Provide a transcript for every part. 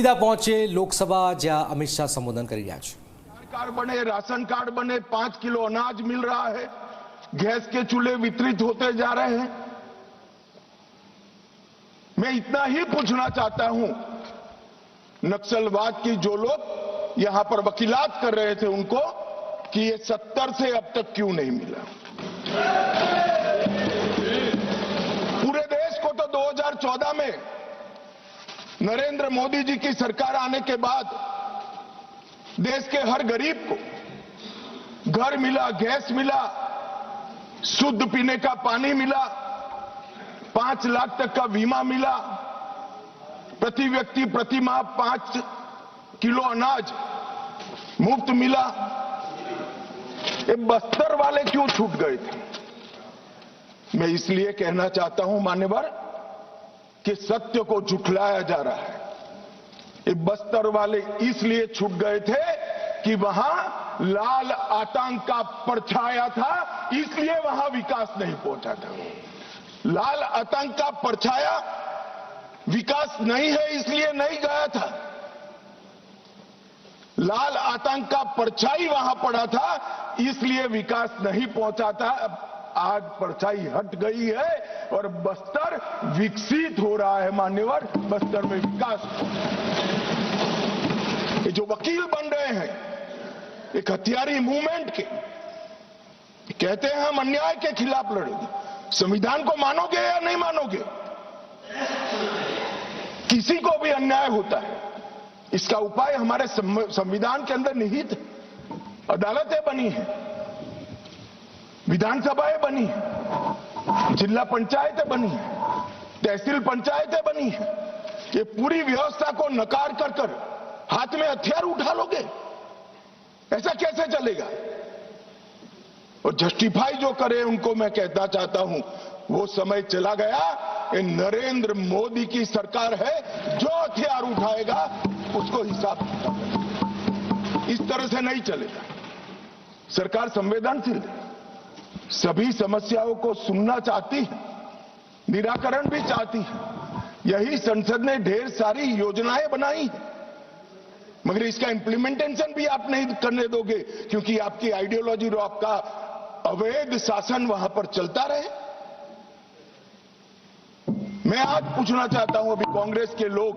સીધા પહોંચે લોકસભા જ્યાં અમિત શાહ સંબોધન કરી રહ્યા છે। कार्ड बने, राशन कार्ड बने, 5 किलो अनाज मिल रहा है, गैस के चूल्हे वितरित होते जा रहे हैं। मैं इतना ही पूछना चाहता हूं, नक्सलवाद की जो लोग यहां पर वकीलात कर रहे थे उनको, कि ये 70 से अब तक क्यों नहीं मिला। पूरे देश को तो 2014 में नरेंद्र मोदी जी की सरकार आने के बाद देश के हर गरीब को घर मिला, गैस मिला, शुद्ध पीने का पानी मिला, 5 लाख तक का बीमा मिला, प्रति व्यक्ति प्रति माह 5 किलो अनाज मुफ्त मिला। ये बस्तर वाले क्यों छूट गए थे? मैं इसलिए कहना चाहता हूं मान्यवर कि सत्य को झुठलाया जा रहा है। ये बस्तर वाले इसलिए छूट गए थे कि वहां लाल आतंक का परछाया था, इसलिए वहां विकास नहीं पहुंचा था। लाल आतंक का परछाया विकास नहीं है इसलिए नहीं गया था। लाल आतंक का परछाई वहां पड़ा था इसलिए विकास नहीं पहुंचा था। आज परछाई हट गई है और बस्तर विकसित हो रहा है मान्यवर, बस्तर में विकास। ये जो वकील बन रहे हैं एक हथियारी मूवमेंट के, कहते हैं हम अन्याय के खिलाफ लड़ेंगे। संविधान को मानोगे या नहीं मानोगे? किसी को भी अन्याय होता है, इसका उपाय हमारे संविधान के अंदर निहित है। अदालतें बनी है, विधानसभाएं बनी है, जिला पंचायतें बनी है, तहसील पंचायतें बनी है। ये पूरी व्यवस्था को नकार कर हाथ में हथियार उठा लोगे? ऐसा कैसे चलेगा? और जस्टिफाई जो करे उनको मैं कहना चाहता हूं, वो समय चला गया। ये नरेंद्र मोदी की सरकार है, जो हथियार उठाएगा उसको हिसाब इस तरह से नहीं चलेगा। सरकार संवेदनशील है, सभी समस्याओं को सुनना चाहती है, निराकरण भी चाहती है। यही संसद ने ढेर सारी योजनाएं बनाई है, मगर इसका इंप्लीमेंटेशन भी आप नहीं करने दोगे क्योंकि आपकी आइडियोलॉजी और आपका अवैध शासन वहां पर चलता रहे। मैं आज पूछना चाहता हूं, अभी कांग्रेस के लोग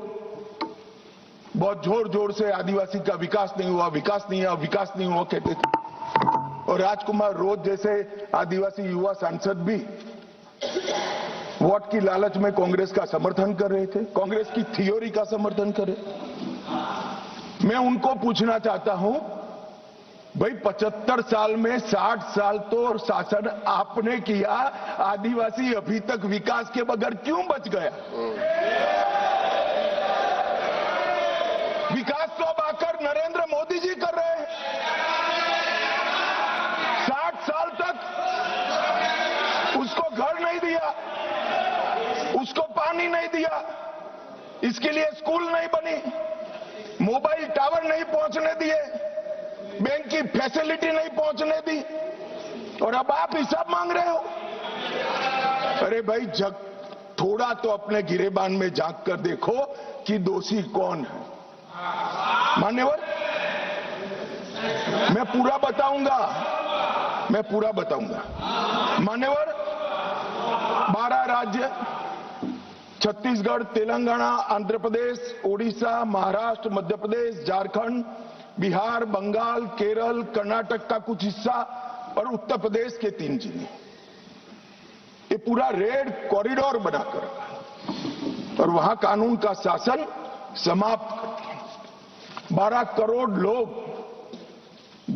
बहुत जोर जोर से आदिवासी का विकास नहीं हुआ, विकास नहीं हुआ, विकास नहीं हुआ कहते थे, और राजकुमार रोज जैसे आदिवासी युवा सांसद भी वोट की लालच में कांग्रेस का समर्थन कर रहे थे, कांग्रेस की थ्योरी का समर्थन कर रहे। मैं उनको पूछना चाहता हूं, भाई 75 साल में 60 साल तो शासन आपने किया, आदिवासी अभी तक विकास के बगैर क्यों बच गया? विकास तो अब आकर नरेंद्र मोदी जी कर रहे हैं। 60 साल तक उसको घर नहीं दिया, उसको पानी नहीं दिया, इसके लिए स्कूल नहीं बनी, मोबाइल टावर नहीं पहुंचने दिए, बैंक की फैसिलिटी नहीं पहुंचने दी, और अब आप हिसाब मांग रहे हो। अरे भाई थोड़ा तो अपने गिरेबान में झांक कर देखो कि दोषी कौन है। मान्यवर, मैं पूरा बताऊंगा। मान्यवर, 12 राज्य छत्तीसगढ़, तेलंगाना, आंध्र प्रदेश, ओडिशा, महाराष्ट्र, मध्य प्रदेश, झारखंड, बिहार, बंगाल, केरल, कर्नाटक का कुछ हिस्सा और उत्तर प्रदेश के 3 जिले, ये पूरा रेड कॉरिडोर बनाकर और वहां कानून का शासन समाप्त कर दिया। 12 करोड़ लोग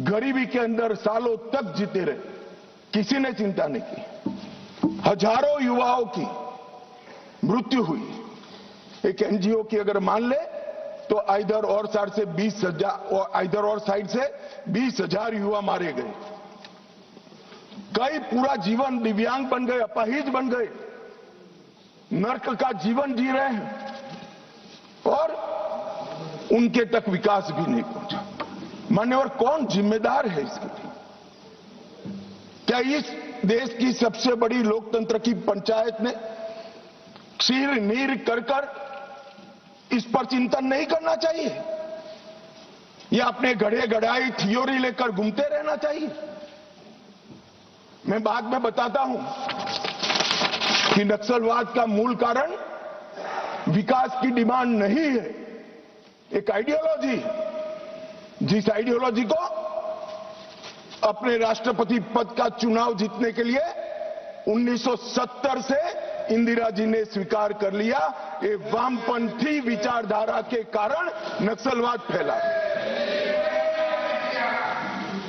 गरीबी के अंदर सालों तक जीते रहे, किसी ने चिंता नहीं की। हजारों युवाओं की मृत्यु हुई। एक एनजीओ की अगर मान ले तो इधर और साइड से 20,000 युवा मारे गए। कई पूरा जीवन दिव्यांग बन गए, अपाहिज बन गए, नर्क का जीवन जी रहे हैं और उनके तक विकास भी नहीं पहुंचा। मान्यवर, कौन जिम्मेदार है इसके लिए? क्या इस देश की सबसे बड़ी लोकतंत्र की पंचायत ने क्षीर नीर कर इस पर चिंतन नहीं करना चाहिए या अपने गढ़े गढ़ाई थ्योरी लेकर घूमते रहना चाहिए? मैं बाद में बताता हूं कि नक्सलवाद का मूल कारण विकास की डिमांड नहीं है, एक आइडियोलॉजी, जिस आइडियोलॉजी को अपने राष्ट्रपति पद का चुनाव जीतने के लिए 1970 से इंदिरा जी ने स्वीकार कर लिया। ये वामपंथी विचारधारा के कारण नक्सलवाद फैला।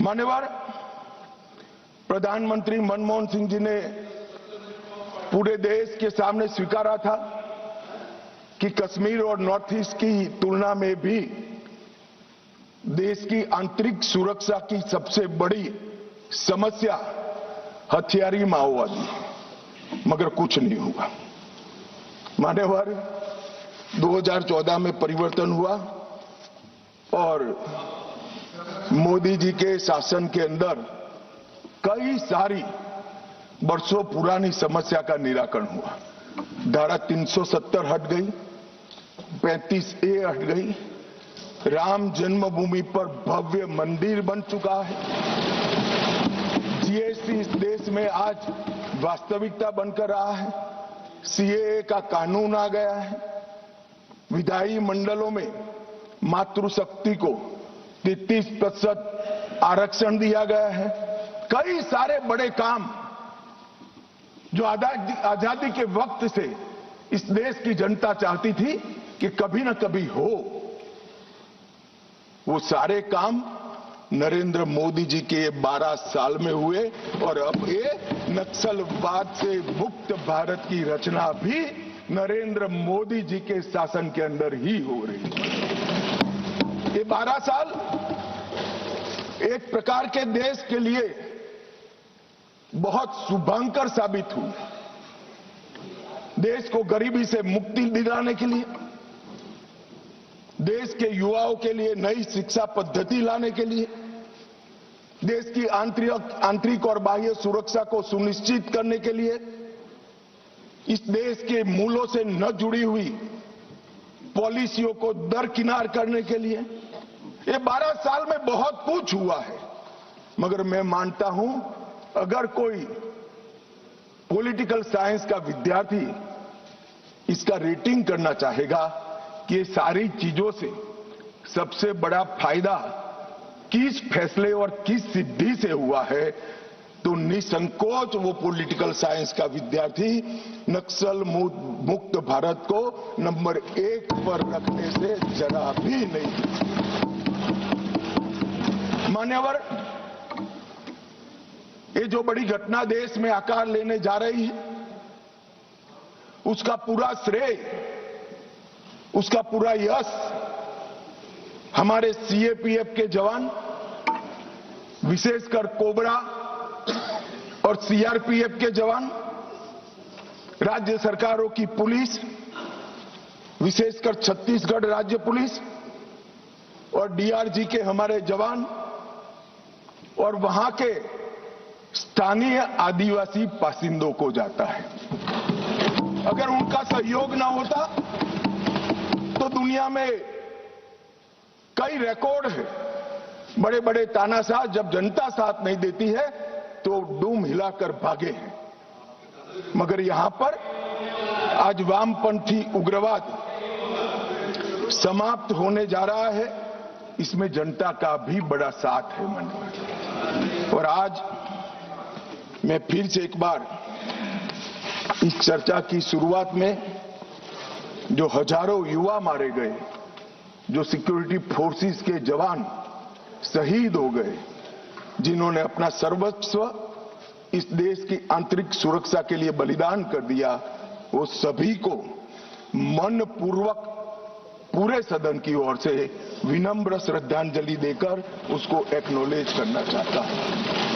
मान्यवर प्रधानमंत्री मनमोहन सिंह जी ने पूरे देश के सामने स्वीकारा था कि कश्मीर और नॉर्थ ईस्ट की तुलना में भी देश की आंतरिक सुरक्षा की सबसे बड़ी समस्या हथियारी माओवादी, मगर कुछ नहीं हुआ। मान्यवर 2014 में परिवर्तन हुआ और मोदी जी के शासन के अंदर कई सारी वर्षों पुरानी समस्या का निराकरण हुआ। धारा 370 हट गई, 35A हट गई, राम जन्मभूमि पर भव्य मंदिर बन चुका है, जीएसटी इस देश में आज वास्तविकता बनकर रहा है, सीएए का कानून आ गया है, विधायी मंडलों में मातृशक्ति को 33% आरक्षण दिया गया है। कई सारे बड़े काम जो आजादी के वक्त से इस देश की जनता चाहती थी कि कभी न कभी हो, वो सारे काम नरेंद्र मोदी जी के 12 साल में हुए और अब ये नक्सलवाद से मुक्त भारत की रचना भी नरेंद्र मोदी जी के शासन के अंदर ही हो रही है। ये 12 साल एक प्रकार के देश के लिए बहुत शुभंकर साबित हुए। देश को गरीबी से मुक्ति दिलाने के लिए, देश के युवाओं के लिए नई शिक्षा पद्धति लाने के लिए, देश की आंतरिक और बाह्य सुरक्षा को सुनिश्चित करने के लिए, इस देश के मूलों से न जुड़ी हुई पॉलिसियों को दरकिनार करने के लिए ये 12 साल में बहुत कुछ हुआ है। मगर मैं मानता हूं अगर कोई पॉलिटिकल साइंस का विद्यार्थी इसका रेटिंग करना चाहेगा कि ये सारी चीजों से सबसे बड़ा फायदा किस फैसले और किस सिद्धि से हुआ है, तो निसंकोच वो पॉलिटिकल साइंस का विद्यार्थी नक्सल मुक्त भारत को नंबर 1 पर रखने से जरा भी नहीं। मान्यवर, ये जो बड़ी घटना देश में आकार लेने जा रही है, उसका पूरा श्रेय, उसका पूरा यश हमारे सीएपीएफ के जवान, विशेषकर कोबरा और सीआरपीएफ के जवान, राज्य सरकारों की पुलिस, विशेषकर छत्तीसगढ़ राज्य पुलिस और डीआरजी के हमारे जवान और वहां के स्थानीय आदिवासी बासिंदों को जाता है। अगर उनका सहयोग ना होता तो दुनिया में कई रिकॉर्ड है, बड़े बड़े तानाशाह जब जनता साथ नहीं देती है तो डूम हिलाकर भागे हैं। मगर यहां पर आज वामपंथी उग्रवाद समाप्त होने जा रहा है, इसमें जनता का भी बड़ा साथ है मन। और आज मैं फिर से एक बार इस चर्चा की शुरुआत में जो हजारों युवा मारे गए, जो सिक्योरिटी फोर्सेस के जवान शहीद हो गए, जिन्होंने अपना सर्वस्व इस देश की आंतरिक सुरक्षा के लिए बलिदान कर दिया, वो सभी को मन पूर्वक पूरे सदन की ओर से विनम्र श्रद्धांजलि देकर उसको एक्नॉलेज करना चाहता हूं।